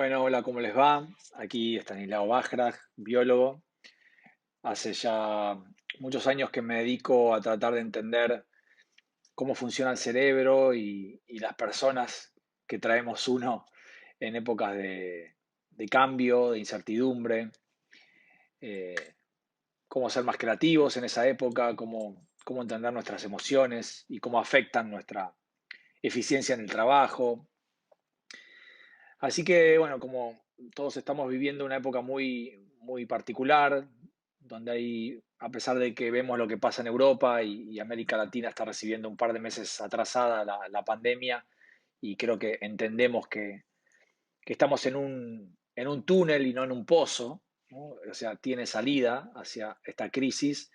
Bueno, hola, ¿cómo les va? Aquí Estanislao Bajraj, biólogo. Hace ya muchos años que me dedico a tratar de entender cómo funciona el cerebro y las personas que traemos uno en épocas de cambio, de incertidumbre, eh, cómo ser más creativos en esa época, cómo entender nuestras emociones y cómo afectan nuestra eficiencia en el trabajo. Así que, bueno, como todos estamos viviendo una época muy particular, donde hay, a pesar de que vemos lo que pasa en Europa y América Latina está recibiendo un par de meses atrasada la pandemia, y creo que entendemos que estamos en un túnel y no en un pozo, ¿no? O sea, tiene salida hacia esta crisis.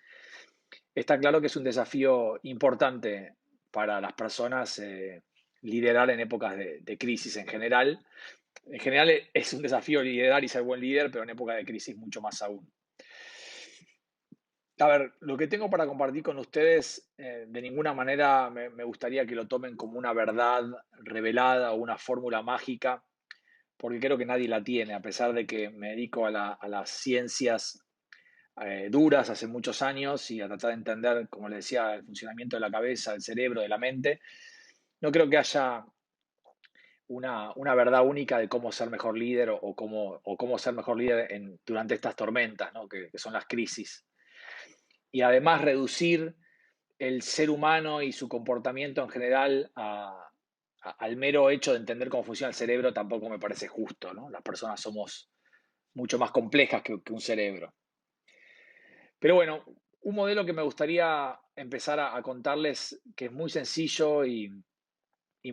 Está claro que es un desafío importante para las personas liderar en épocas de crisis en general. En general es un desafío liderar y ser buen líder, pero en época de crisis mucho más aún. A ver, lo que tengo para compartir con ustedes, de ninguna manera me gustaría que lo tomen como una verdad revelada o una fórmula mágica, porque creo que nadie la tiene, a pesar de que me dedico a las ciencias duras hace muchos años y a tratar de entender, como les decía, el funcionamiento de la cabeza, del cerebro, de la mente. No creo que haya una verdad única de cómo ser mejor líder o cómo ser mejor líder durante estas tormentas, ¿no? Que son las crisis. Y además reducir el ser humano y su comportamiento en general al mero hecho de entender cómo funciona el cerebro tampoco me parece justo, ¿no? Las personas somos mucho más complejas que un cerebro. Pero bueno, un modelo que me gustaría empezar a contarles, que es muy sencillo y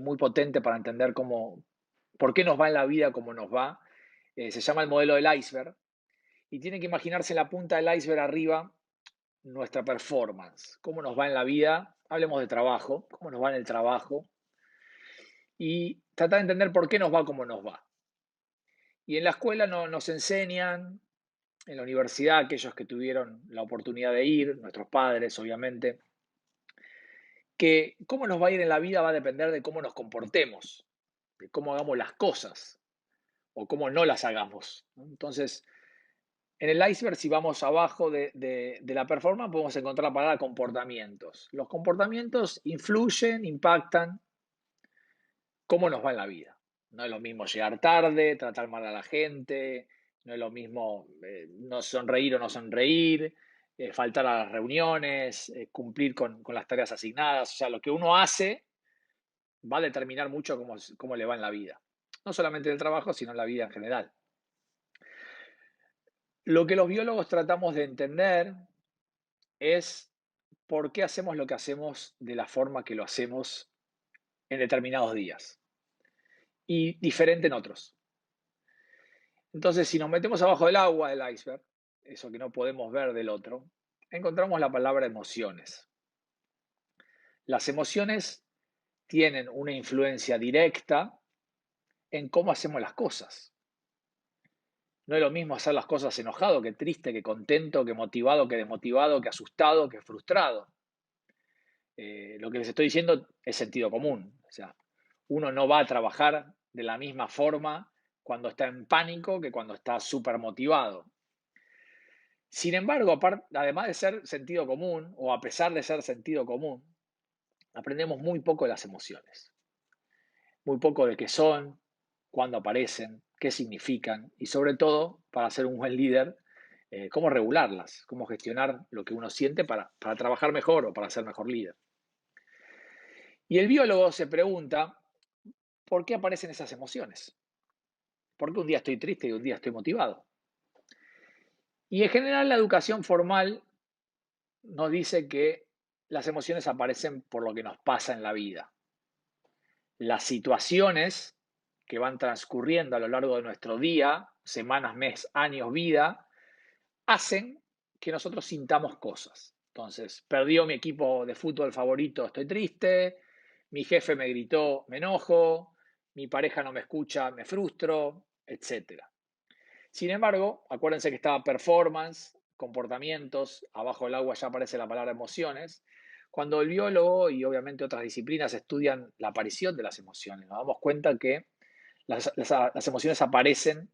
muy potente para entender por qué nos va en la vida como nos va. Se llama el modelo del iceberg y tienen que imaginarse en la punta del iceberg arriba nuestra performance, cómo nos va en la vida. Hablemos de trabajo, cómo nos va en el trabajo y tratar de entender por qué nos va como nos va. Y en la escuela nos enseñan, en la universidad, aquellos que tuvieron la oportunidad de ir, nuestros padres obviamente, que cómo nos va a ir en la vida va a depender de cómo nos comportemos, de cómo hagamos las cosas o cómo no las hagamos, ¿no? Entonces, en el iceberg, si vamos abajo de la performance, podemos encontrar la palabra comportamientos. Los comportamientos influyen, impactan cómo nos va en la vida. No es lo mismo llegar tarde, tratar mal a la gente, no es lo mismo no sonreír o no sonreír, faltar a las reuniones, cumplir con las tareas asignadas. O sea, lo que uno hace va a determinar mucho cómo le va en la vida. No solamente en el trabajo, sino en la vida en general. Lo que los biólogos tratamos de entender es por qué hacemos lo que hacemos de la forma que lo hacemos en determinados días y diferente en otros. Entonces, si nos metemos abajo del agua del iceberg, eso que no podemos ver del otro, encontramos la palabra emociones. Las emociones tienen una influencia directa en cómo hacemos las cosas. No es lo mismo hacer las cosas enojado que triste, que contento, que motivado, que desmotivado, que asustado, que frustrado. Lo que les estoy diciendo es sentido común. O sea, uno no va a trabajar de la misma forma cuando está en pánico que cuando está súper motivado. Sin embargo, además de ser sentido común, o a pesar de ser sentido común, aprendemos muy poco de las emociones. Muy poco de qué son, cuándo aparecen, qué significan y sobre todo, para ser un buen líder, cómo regularlas, cómo gestionar lo que uno siente para trabajar mejor o para ser mejor líder. Y el biólogo se pregunta, ¿por qué aparecen esas emociones? ¿Por qué un día estoy triste y un día estoy motivado? Y en general la educación formal nos dice que las emociones aparecen por lo que nos pasa en la vida. Las situaciones que van transcurriendo a lo largo de nuestro día, semanas, mes, años, vida, hacen que nosotros sintamos cosas. Entonces, perdió mi equipo de fútbol favorito, estoy triste, mi jefe me gritó, me enojo, mi pareja no me escucha, me frustro, etcétera. Sin embargo, acuérdense que estaba performance, comportamientos, abajo del agua ya aparece la palabra emociones. Cuando el biólogo y obviamente otras disciplinas estudian la aparición de las emociones, nos damos cuenta que Las emociones aparecen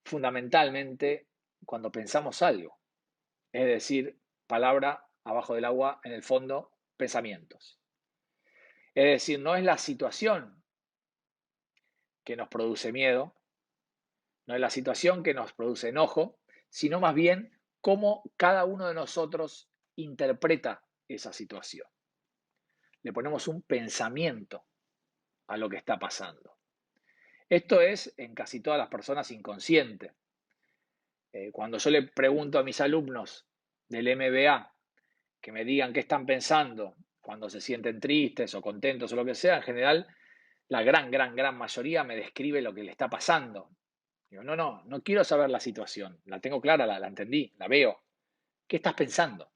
fundamentalmente cuando pensamos algo. Es decir, palabra abajo del agua, en el fondo, pensamientos. Es decir, no es la situación que nos produce miedo, no es la situación que nos produce enojo, sino más bien cómo cada uno de nosotros interpreta esa situación. Le ponemos un pensamiento a lo que está pasando. Esto es en casi todas las personas inconsciente. Cuando yo le pregunto a mis alumnos del MBA que me digan qué están pensando cuando se sienten tristes o contentos o lo que sea, en general, la gran mayoría me describe lo que le está pasando. Digo, no quiero saber la situación, la tengo clara, la entendí, la veo. ¿Qué estás pensando?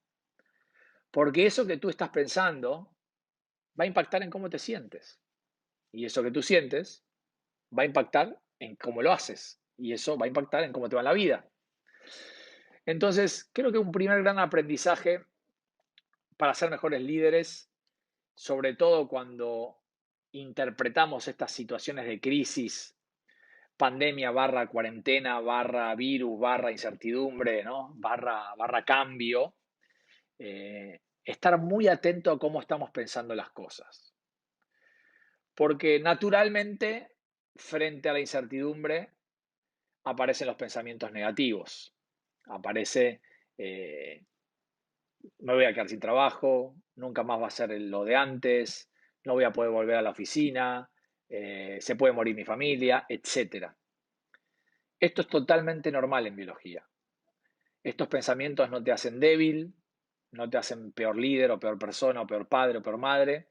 Porque eso que tú estás pensando va a impactar en cómo te sientes. Y eso que tú sientes va a impactar en cómo lo haces. Y eso va a impactar en cómo te va la vida. Entonces, creo que un primer gran aprendizaje para ser mejores líderes, sobre todo cuando interpretamos estas situaciones de crisis, pandemia barra cuarentena, barra virus, barra incertidumbre, ¿no? barra cambio, estar muy atento a cómo estamos pensando las cosas. Porque naturalmente, frente a la incertidumbre, aparecen los pensamientos negativos. Aparece, eh, me voy a quedar sin trabajo, nunca más va a ser lo de antes, no voy a poder volver a la oficina, se puede morir mi familia, etc. Esto es totalmente normal en biología. Estos pensamientos no te hacen débil, no te hacen peor líder o peor persona o peor padre o peor madre.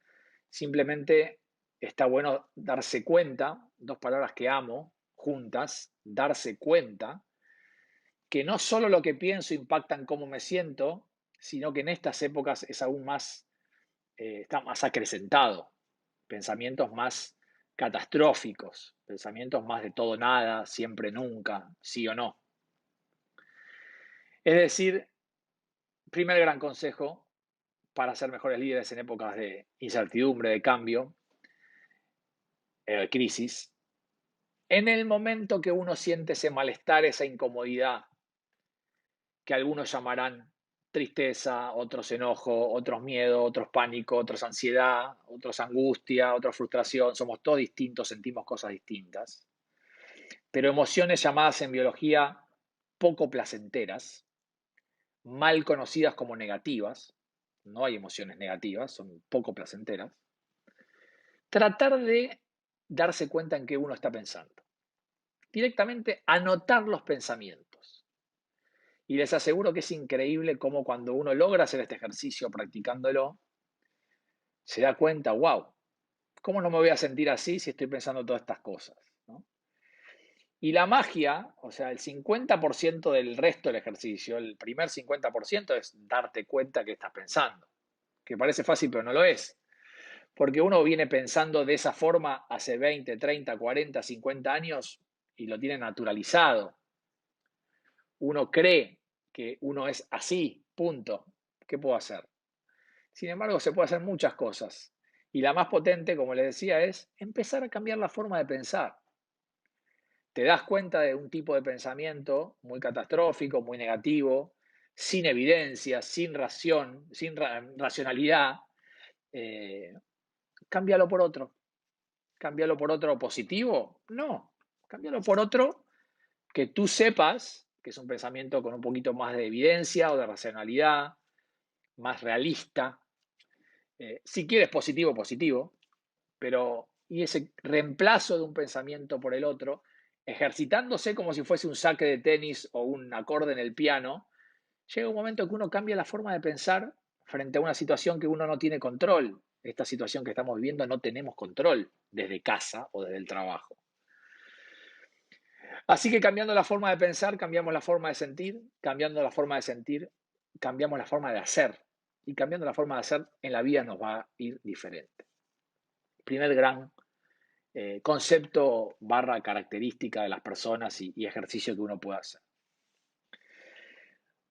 Simplemente está bueno darse cuenta, dos palabras que amo juntas, darse cuenta que no solo lo que pienso impacta en cómo me siento, sino que en estas épocas es aún más, está más acrecentado. Pensamientos más catastróficos, pensamientos más de todo nada, siempre nunca, sí o no. Es decir, primer gran consejo para ser mejores líderes en épocas de incertidumbre, de cambio, crisis. En el momento que uno siente ese malestar, esa incomodidad, que algunos llamarán tristeza, otros enojo, otros miedo, otros pánico, otros ansiedad, otros angustia, otros frustración, somos todos distintos, sentimos cosas distintas. Pero emociones llamadas en biología poco placenteras, mal conocidas como negativas, no hay emociones negativas, son poco placenteras, tratar de darse cuenta en qué uno está pensando. Directamente anotar los pensamientos. Y les aseguro que es increíble cómo cuando uno logra hacer este ejercicio practicándolo, se da cuenta, wow, ¿cómo no me voy a sentir así si estoy pensando todas estas cosas? ¿No? Y la magia, o sea, el 50% del resto del ejercicio, el primer 50% es darte cuenta que estás pensando. Que parece fácil, pero no lo es. Porque uno viene pensando de esa forma hace 20, 30, 40, 50 años y lo tiene naturalizado. Uno cree que uno es así, punto. ¿Qué puedo hacer? Sin embargo, se puede hacer muchas cosas. Y la más potente, como les decía, es empezar a cambiar la forma de pensar. Te das cuenta de un tipo de pensamiento muy catastrófico, muy negativo, sin evidencia, sin racionalidad. Eh, cámbialo por otro. Cámbialo por otro positivo. No, cámbialo por otro que tú sepas que es un pensamiento con un poquito más de evidencia o de racionalidad, más realista. Si quieres positivo, positivo, pero y ese reemplazo de un pensamiento por el otro, ejercitándose como si fuese un saque de tenis o un acorde en el piano, llega un momento que uno cambia la forma de pensar frente a una situación que uno no tiene control. Esta situación que estamos viviendo no tenemos control desde casa o desde el trabajo. Así que cambiando la forma de pensar, cambiamos la forma de sentir, cambiando la forma de sentir, cambiamos la forma de hacer. Y cambiando la forma de hacer, en la vida nos va a ir diferente. Primer gran concepto barra característica de las personas y ejercicio que uno puede hacer.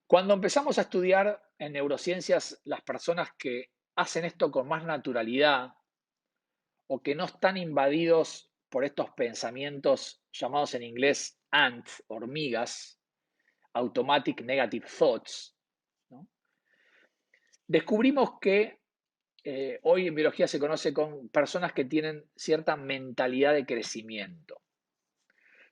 Cuando empezamos a estudiar en neurociencias las personas que hacen esto con más naturalidad o que no están invadidos por estos pensamientos llamados en inglés ant, hormigas, automatic negative thoughts, ¿no? Descubrimos que hoy en biología se conoce con personas que tienen cierta mentalidad de crecimiento.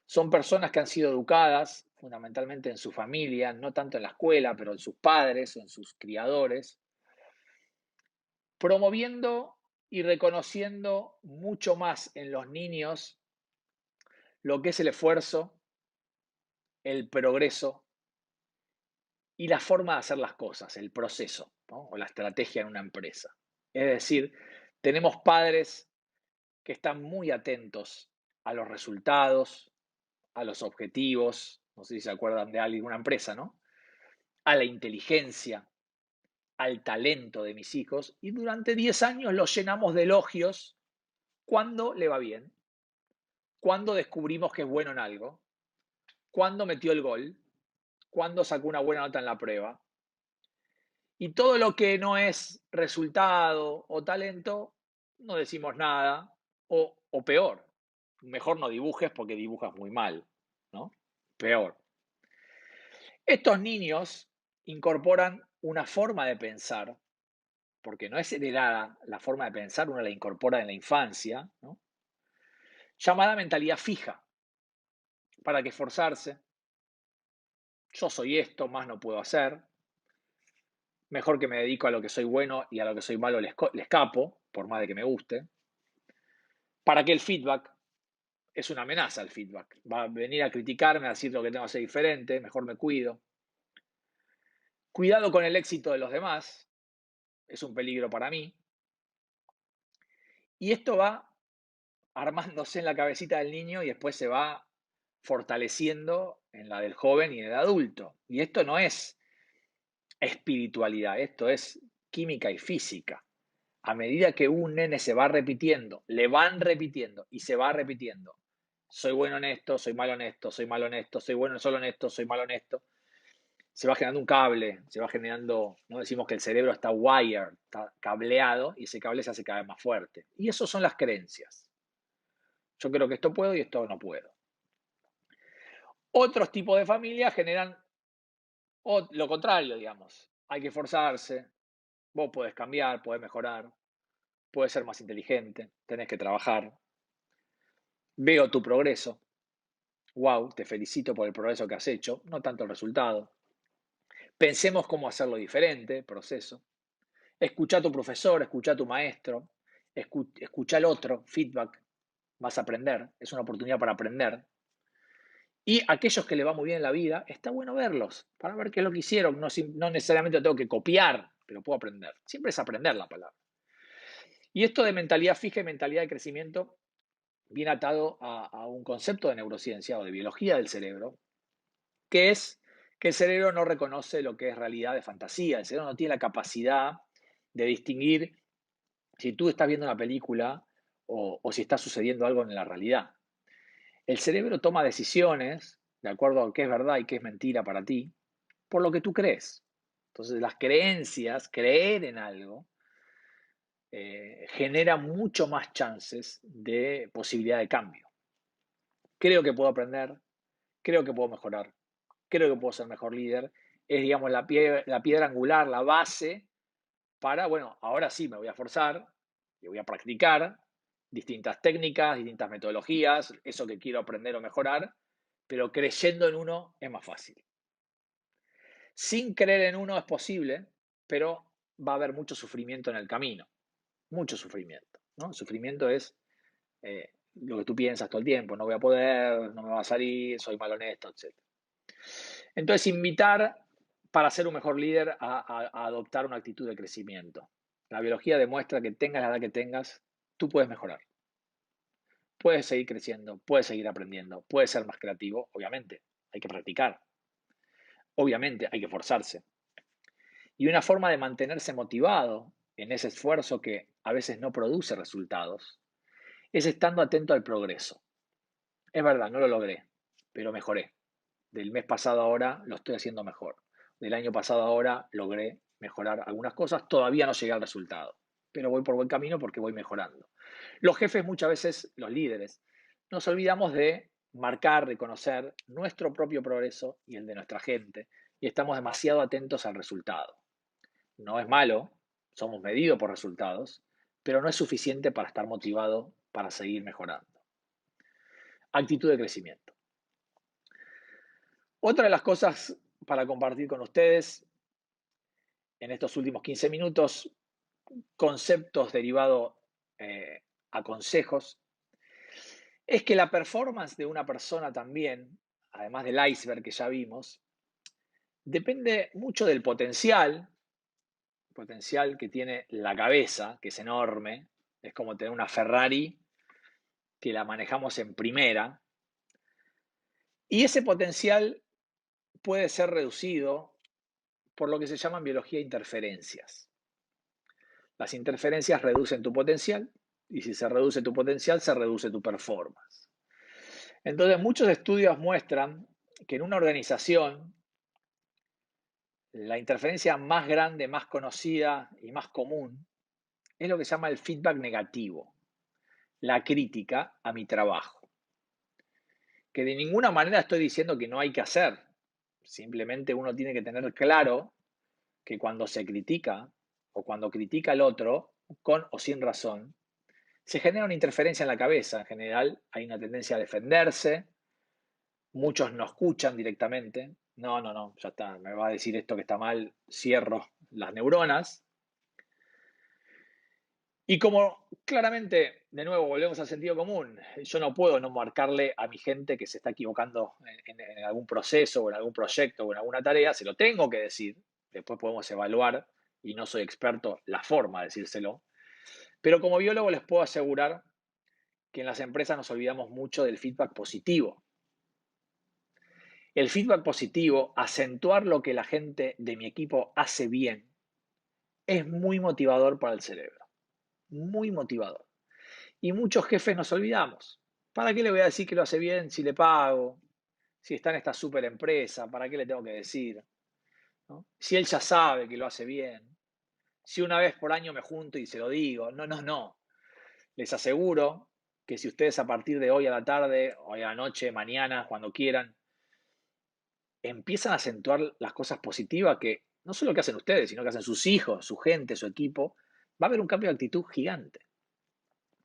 Son personas que han sido educadas fundamentalmente en su familia, no tanto en la escuela, pero en sus padres o en sus criadores, promoviendo y reconociendo mucho más en los niños lo que es el esfuerzo, el progreso y la forma de hacer las cosas, el proceso, ¿no? O la estrategia en una empresa. Es decir, tenemos padres que están muy atentos a los resultados, a los objetivos, no sé si se acuerdan de alguna empresa, ¿no? A la inteligencia, al talento de mis hijos, y durante 10 años los llenamos de elogios cuando le va bien, cuando descubrimos que es bueno en algo, cuando metió el gol, cuando sacó una buena nota en la prueba. Y todo lo que no es resultado o talento, no decimos nada, o peor, mejor no dibujes porque dibujas muy mal, ¿no? Peor. Estos niños incorporan una forma de pensar, porque no es heredada la forma de pensar, uno la incorpora en la infancia, ¿no? Llamada mentalidad fija. ¿Para qué esforzarse? Yo soy esto, más no puedo hacer. Mejor que me dedico a lo que soy bueno y a lo que soy malo le escapo, por más de que me guste. ¿Para qué el feedback? Es una amenaza el feedback. Va a venir a criticarme, a decir lo que tengo que hacer diferente, mejor me cuido. Cuidado con el éxito de los demás, es un peligro para mí. Y esto va armándose en la cabecita del niño y después se va fortaleciendo en la del joven y en el adulto. Y esto no es espiritualidad, esto es química y física. A medida que un nene se va repitiendo, le van repitiendo y se va repitiendo, soy bueno en esto, soy malo en esto, soy malo en esto, soy bueno solo en esto, soy malo en esto, se va generando un cable, se va generando, no decimos que el cerebro está wired, está cableado y ese cable se hace cada vez más fuerte. Y eso son las creencias. Yo creo que esto puedo y esto no puedo. Otros tipos de familias generan lo contrario, digamos. Hay que esforzarse, vos podés cambiar, podés mejorar, puedes ser más inteligente, tenés que trabajar. Veo tu progreso. Wow, te felicito por el progreso que has hecho, no tanto el resultado. Pensemos cómo hacerlo diferente, proceso. Escucha a tu profesor, escucha a tu maestro, escucha al otro, feedback. Vas a aprender, es una oportunidad para aprender. Y aquellos que le va muy bien en la vida, está bueno verlos, para ver qué es lo que hicieron. No, no necesariamente lo tengo que copiar, pero puedo aprender. Siempre es aprender la palabra. Y esto de mentalidad fija y mentalidad de crecimiento viene atado a un concepto de neurociencia o de biología del cerebro, que es que el cerebro no reconoce lo que es realidad de fantasía. El cerebro no tiene la capacidad de distinguir si tú estás viendo una película o si está sucediendo algo en la realidad. El cerebro toma decisiones de acuerdo a qué es verdad y qué es mentira para ti, por lo que tú crees. Entonces, las creencias, creer en algo, genera mucho más chances de posibilidad de cambio. Creo que puedo aprender, creo que puedo mejorar, creo que puedo ser mejor líder. Es, digamos, la piedra angular, la base para, bueno, ahora sí me voy a forzar y voy a practicar distintas técnicas, distintas metodologías, eso que quiero aprender o mejorar, pero creyendo en uno es más fácil. Sin creer en uno es posible, pero va a haber mucho sufrimiento en el camino, mucho sufrimiento, ¿no? El sufrimiento es lo que tú piensas todo el tiempo, no voy a poder, no me va a salir, soy mal honesto, etc. Entonces, invitar para ser un mejor líder a adoptar una actitud de crecimiento. La biología demuestra que tengas la edad que tengas, tú puedes mejorar. Puedes seguir creciendo, puedes seguir aprendiendo, puedes ser más creativo, obviamente. Hay que practicar. Obviamente hay que forzarse. Y una forma de mantenerse motivado en ese esfuerzo que a veces no produce resultados es estando atento al progreso. Es verdad, no lo logré, pero mejoré. Del mes pasado a ahora lo estoy haciendo mejor. Del año pasado a ahora logré mejorar algunas cosas. Todavía no llegué al resultado, pero voy por buen camino porque voy mejorando. Los jefes muchas veces, los líderes, nos olvidamos de marcar, reconocer nuestro propio progreso y el de nuestra gente, y estamos demasiado atentos al resultado. No es malo, somos medidos por resultados, pero no es suficiente para estar motivado para seguir mejorando. Actitud de crecimiento. Otra de las cosas para compartir con ustedes en estos últimos 15 minutos, conceptos derivados a consejos, es que la performance de una persona también, además del iceberg que ya vimos, depende mucho del potencial que tiene la cabeza, que es enorme, es como tener una Ferrari que la manejamos en primera, y ese potencial puede ser reducido por lo que se llama en biología interferencias. Las interferencias reducen tu potencial y si se reduce tu potencial, se reduce tu performance. Entonces, muchos estudios muestran que en una organización la interferencia más grande, más conocida y más común es lo que se llama el feedback negativo, la crítica a mi trabajo. Que de ninguna manera estoy diciendo que no hay que hacer, simplemente uno tiene que tener claro que cuando se critica o cuando critica al otro, con o sin razón, se genera una interferencia en la cabeza. En general hay una tendencia a defenderse, muchos no escuchan directamente. No, no, no, ya está, me va a decir esto que está mal, cierro las neuronas. Y como claramente, de nuevo, volvemos al sentido común, yo no puedo no marcarle a mi gente que se está equivocando en algún proceso o en algún proyecto o en alguna tarea, se lo tengo que decir, después podemos evaluar, y no soy experto, la forma de decírselo, pero como biólogo les puedo asegurar que en las empresas nos olvidamos mucho del feedback positivo. El feedback positivo, acentuar lo que la gente de mi equipo hace bien, es muy motivador para el cerebro, muy motivador. Y muchos jefes nos olvidamos. ¿Para qué le voy a decir que lo hace bien si le pago? Si está en esta super empresa, ¿para qué le tengo que decir? ¿No? Si él ya sabe que lo hace bien. Si una vez por año me junto y se lo digo. No, no, no. Les aseguro que si ustedes a partir de hoy a la tarde, hoy a la noche, mañana, cuando quieran, empiezan a acentuar las cosas positivas que no solo que hacen ustedes, sino que hacen sus hijos, su gente, su equipo, va a haber un cambio de actitud gigante.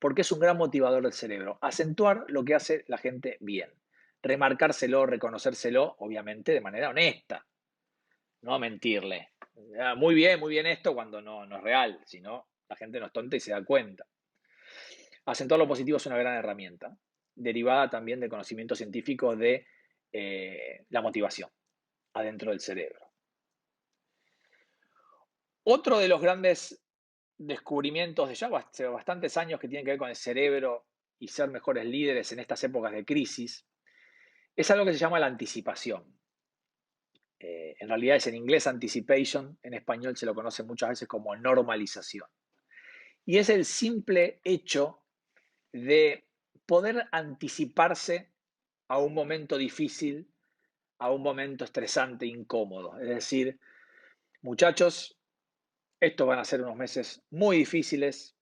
Porque es un gran motivador del cerebro. Acentuar lo que hace la gente bien. Remarcárselo, reconocérselo, obviamente, de manera honesta. No mentirle. Muy bien esto cuando no, no es real, sino la gente no es tonta y se da cuenta. Acentuar lo positivo es una gran herramienta, derivada también del conocimiento científico de la motivación adentro del cerebro. Otro de los grandes descubrimientos de ya hace bastantes años que tienen que ver con el cerebro y ser mejores líderes en estas épocas de crisis es algo que se llama la anticipación. En realidad es en inglés anticipation, en español se lo conoce muchas veces como normalización. Y es el simple hecho de poder anticiparse a un momento difícil, a un momento estresante, incómodo. Es decir, muchachos, estos van a ser unos meses muy difíciles,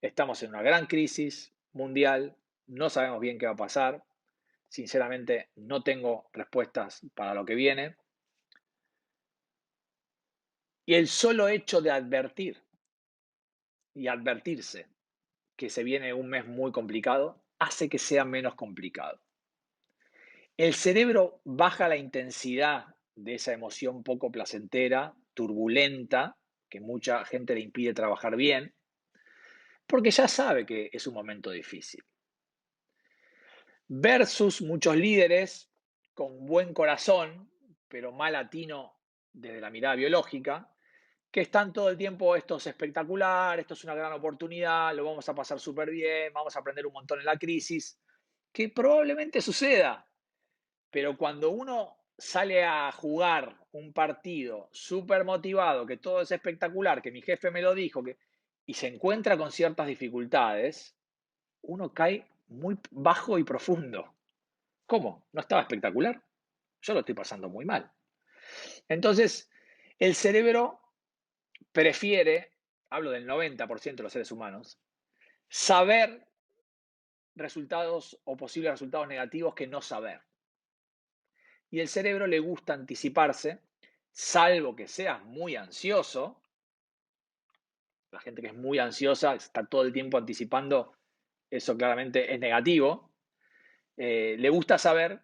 estamos en una gran crisis mundial, no sabemos bien qué va a pasar, sinceramente no tengo respuestas para lo que viene. Y el solo hecho de advertir y advertirse que se viene un mes muy complicado hace que sea menos complicado. El cerebro baja la intensidad de esa emoción poco placentera, turbulenta, que mucha gente le impide trabajar bien, porque ya sabe que es un momento difícil. Versus muchos líderes con buen corazón, pero mal atino desde la mirada biológica, que están todo el tiempo, esto es espectacular, esto es una gran oportunidad, lo vamos a pasar súper bien, vamos a aprender un montón en la crisis, que probablemente suceda, pero cuando uno sale a jugar un partido súper motivado, que todo es espectacular, que mi jefe me lo dijo, y se encuentra con ciertas dificultades, uno cae muy bajo y profundo. ¿Cómo? ¿No estaba espectacular? Yo lo estoy pasando muy mal. Entonces, el cerebro prefiere, hablo del 90% de los seres humanos, saber resultados o posibles resultados negativos que no saber. Y el cerebro le gusta anticiparse, salvo que seas muy ansioso. La gente que es muy ansiosa está todo el tiempo anticipando, eso claramente es negativo. Le gusta saber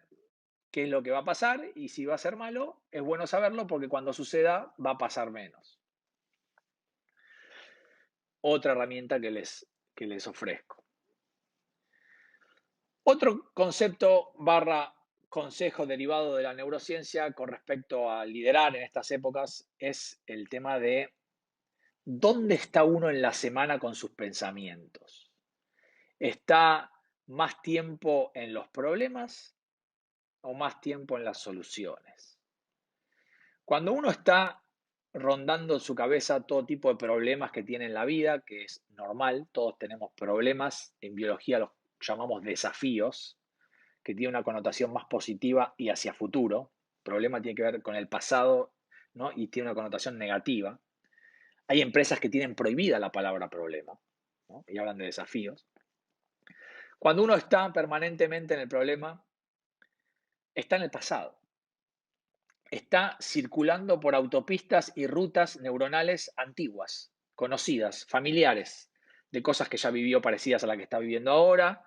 qué es lo que va a pasar y si va a ser malo, es bueno saberlo porque cuando suceda va a pasar menos. Otra herramienta que les ofrezco. Otro concepto barra consejo derivado de la neurociencia con respecto a liderar en estas épocas es el tema de dónde está uno en la semana con sus pensamientos. ¿Está más tiempo en los problemas o más tiempo en las soluciones? Cuando uno está rondando en su cabeza todo tipo de problemas que tiene en la vida, que es normal, todos tenemos problemas, en biología los llamamos desafíos, que tiene una connotación más positiva y hacia futuro. Problema tiene que ver con el pasado, ¿no? Y tiene una connotación negativa. Hay empresas que tienen prohibida la palabra problema, ¿no? Y hablan de desafíos. Cuando uno está permanentemente en el problema, está en el pasado. Está circulando por autopistas y rutas neuronales antiguas, conocidas, familiares, de cosas que ya vivió parecidas a la que está viviendo ahora.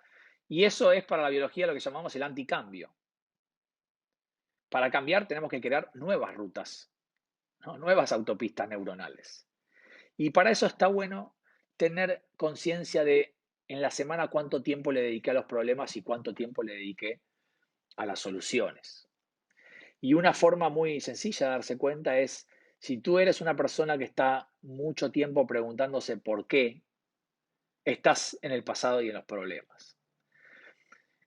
Y eso es para la biología lo que llamamos el anticambio. Para cambiar tenemos que crear nuevas rutas, ¿no? Nuevas autopistas neuronales. Y para eso está bueno tener conciencia de en la semana cuánto tiempo le dediqué a los problemas y cuánto tiempo le dediqué a las soluciones. Y una forma muy sencilla de darse cuenta es, si tú eres una persona que está mucho tiempo preguntándose por qué, estás en el pasado y en los problemas.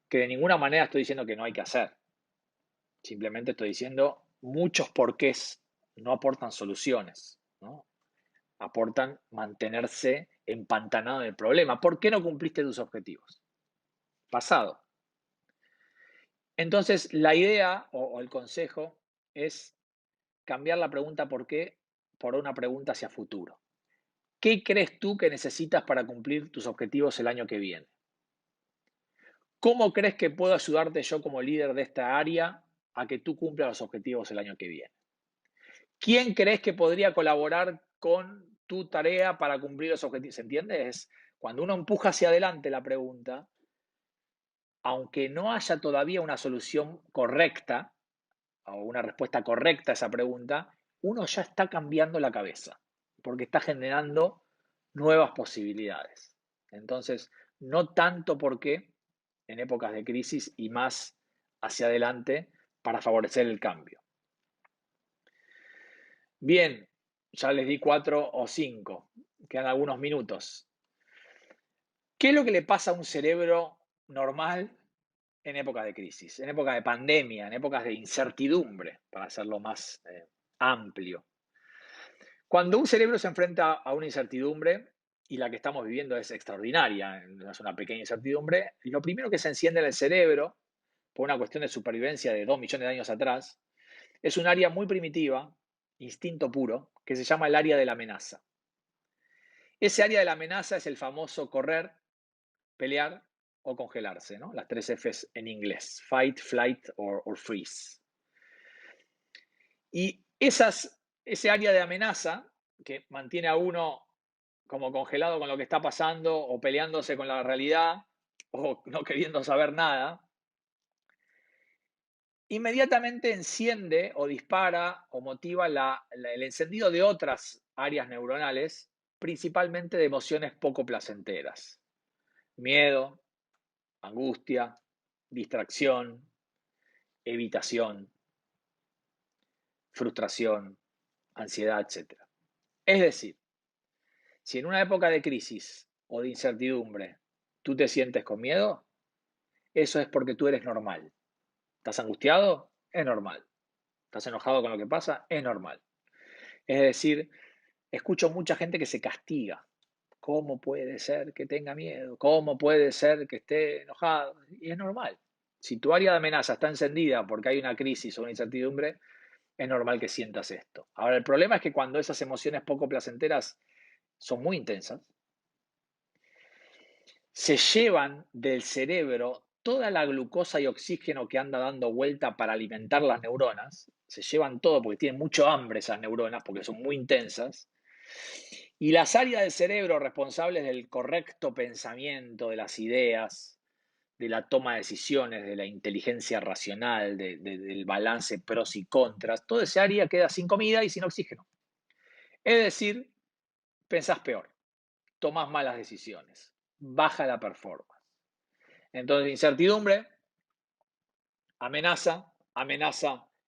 Que de ninguna manera estoy diciendo que no hay que hacer. Simplemente estoy diciendo muchos porqués no aportan soluciones, ¿no? Aportan mantenerse empantanado en el problema. ¿Por qué no cumpliste tus objetivos? Pasado. Entonces, la idea o el consejo es cambiar la pregunta por qué por una pregunta hacia futuro. ¿Qué crees tú que necesitas para cumplir tus objetivos el año que viene? ¿Cómo crees que puedo ayudarte yo como líder de esta área a que tú cumplas los objetivos el año que viene? ¿Quién crees que podría colaborar con tu tarea para cumplir los objetivos? ¿Se entiende? Es cuando uno empuja hacia adelante la pregunta, aunque no haya todavía una solución correcta o una respuesta correcta a esa pregunta, uno ya está cambiando la cabeza, porque está generando nuevas posibilidades. Entonces, no tanto porque en épocas de crisis y más hacia adelante para favorecer el cambio. Bien, ya les di 4 o 5, quedan algunos minutos. ¿Qué es lo que le pasa a un cerebro normal en épocas de crisis, en épocas de pandemia, en épocas de incertidumbre, para hacerlo más amplio? Cuando un cerebro se enfrenta a una incertidumbre, y la que estamos viviendo es extraordinaria, no es una pequeña incertidumbre, lo primero que se enciende en el cerebro, por una cuestión de supervivencia de 2 millones de años atrás, es un área muy primitiva, instinto puro, que se llama el área de la amenaza. Ese área de la amenaza es el famoso correr, pelear o congelarse, ¿no? Las 3 Fs en inglés, fight, flight or freeze. Y ese área de amenaza que mantiene a uno como congelado con lo que está pasando o peleándose con la realidad o no queriendo saber nada, inmediatamente enciende o dispara o motiva el encendido de otras áreas neuronales, principalmente de emociones poco placenteras. Miedo, angustia, distracción, evitación, frustración, ansiedad, etc. Es decir, si en una época de crisis o de incertidumbre tú te sientes con miedo, eso es porque tú eres normal. ¿Estás angustiado? Es normal. ¿Estás enojado con lo que pasa? Es normal. Es decir, escucho mucha gente que se castiga. ¿Cómo puede ser que tenga miedo? ¿Cómo puede ser que esté enojado? Y es normal. Si tu área de amenaza está encendida porque hay una crisis o una incertidumbre, es normal que sientas esto. Ahora, el problema es que cuando esas emociones poco placenteras son muy intensas, se llevan del cerebro toda la glucosa y oxígeno que anda dando vuelta para alimentar las neuronas, se llevan todo porque tienen mucho hambre esas neuronas, porque son muy intensas, y las áreas del cerebro responsables del correcto pensamiento, de las ideas, de la toma de decisiones, de la inteligencia racional, del balance pros y contras, toda esa área queda sin comida y sin oxígeno. Es decir, pensás peor, tomás malas decisiones, baja la performance. Entonces, incertidumbre, amenaza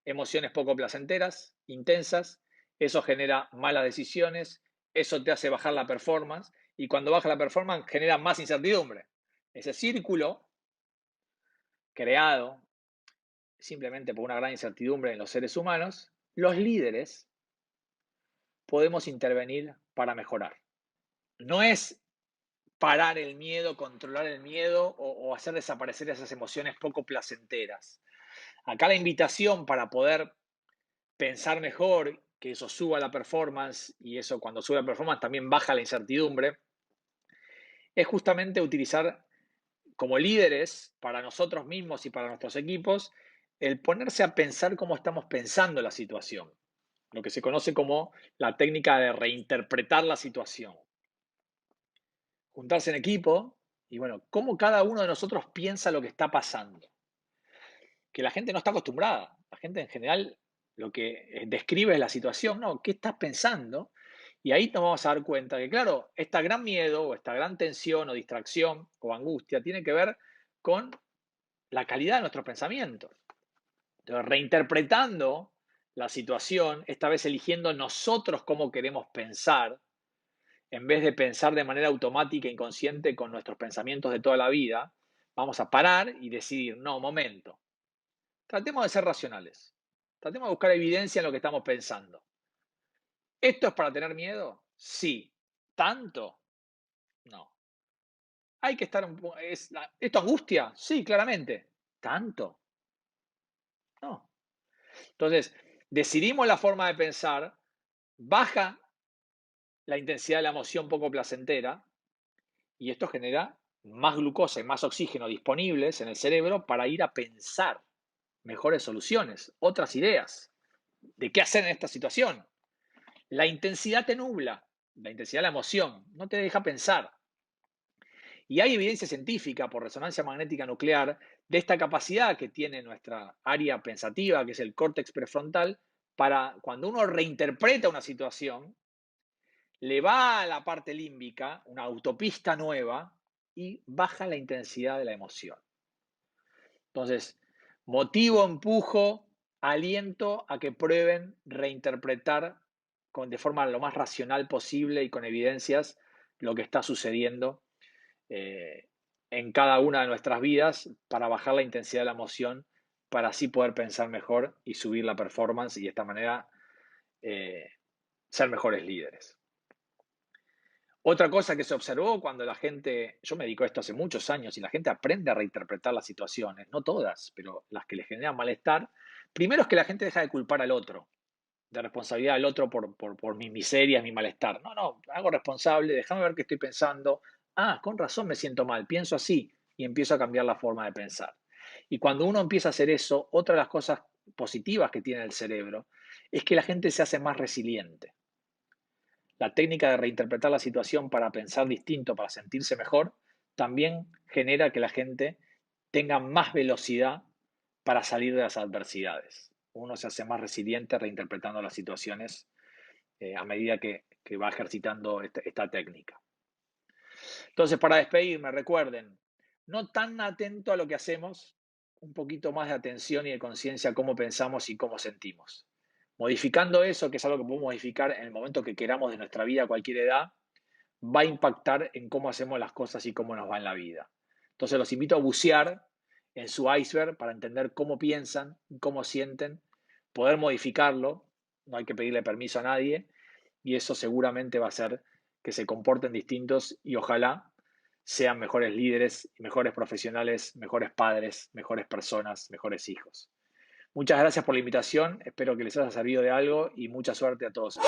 emociones poco placenteras, intensas, eso genera malas decisiones, eso te hace bajar la performance y cuando baja la performance genera más incertidumbre. Ese círculo creado simplemente por una gran incertidumbre en los seres humanos, los líderes podemos intervenir para mejorar. No es parar el miedo, controlar el miedo o hacer desaparecer esas emociones poco placenteras. Acá la invitación para poder pensar mejor, que eso suba la performance y eso cuando sube la performance también baja la incertidumbre, es justamente utilizar como líderes para nosotros mismos y para nuestros equipos el ponerse a pensar cómo estamos pensando la situación, lo que se conoce como la técnica de reinterpretar la situación. Juntarse en equipo y bueno, cómo cada uno de nosotros piensa lo que está pasando. Que la gente no está acostumbrada. La gente en general lo que describe es la situación, ¿no? ¿Qué estás pensando? Y ahí nos vamos a dar cuenta que, claro, esta gran miedo o esta gran tensión o distracción o angustia tiene que ver con la calidad de nuestros pensamientos. Entonces, reinterpretando la situación, esta vez eligiendo nosotros cómo queremos pensar, en vez de pensar de manera automática e inconsciente con nuestros pensamientos de toda la vida, vamos a parar y decidir, no, momento, tratemos de ser racionales. Tratemos de buscar evidencia en lo que estamos pensando. ¿Esto es para tener miedo? Sí. ¿Tanto? No. Hay que estar ¿Esto angustia? Sí, claramente. ¿Tanto? No. Entonces, decidimos la forma de pensar, baja la intensidad de la emoción poco placentera y esto genera más glucosa y más oxígeno disponibles en el cerebro para ir a pensar mejores soluciones, otras ideas de qué hacer en esta situación. La intensidad te nubla, la intensidad de la emoción, no te deja pensar. Y hay evidencia científica por resonancia magnética nuclear de esta capacidad que tiene nuestra área pensativa, que es el córtex prefrontal, para cuando uno reinterpreta una situación, le va a la parte límbica, una autopista nueva, y baja la intensidad de la emoción. Entonces, motivo, empujo, aliento a que prueben reinterpretar de forma lo más racional posible y con evidencias lo que está sucediendo eh, en cada una de nuestras vidas para bajar la intensidad de la emoción, para así poder pensar mejor y subir la performance y de esta manera eh, ser mejores líderes. Otra cosa que se observó cuando la gente, yo me dedico a esto hace muchos años y la gente aprende a reinterpretar las situaciones, no todas, pero las que le generan malestar, primero es que la gente deja de culpar al otro, de responsabilidad al otro por mis miserias, mi malestar. No, no, hago responsable, déjame ver qué estoy pensando. Ah, con razón me siento mal, pienso así y empiezo a cambiar la forma de pensar. Y cuando uno empieza a hacer eso, otra de las cosas positivas que tiene el cerebro es que la gente se hace más resiliente. La técnica de reinterpretar la situación para pensar distinto, para sentirse mejor, también genera que la gente tenga más velocidad para salir de las adversidades. Uno se hace más resiliente reinterpretando las situaciones a medida que va ejercitando esta técnica. Entonces, para despedirme, recuerden, no tan atento a lo que hacemos, un poquito más de atención y de conciencia a cómo pensamos y cómo sentimos. Modificando eso, que es algo que podemos modificar en el momento que queramos de nuestra vida a cualquier edad, va a impactar en cómo hacemos las cosas y cómo nos va en la vida. Entonces los invito a bucear en su iceberg para entender cómo piensan, cómo sienten, poder modificarlo, no hay que pedirle permiso a nadie, y eso seguramente va a hacer que se comporten distintos y ojalá sean mejores líderes, mejores profesionales, mejores padres, mejores personas, mejores hijos. Muchas gracias por la invitación, espero que les haya servido de algo y mucha suerte a todos.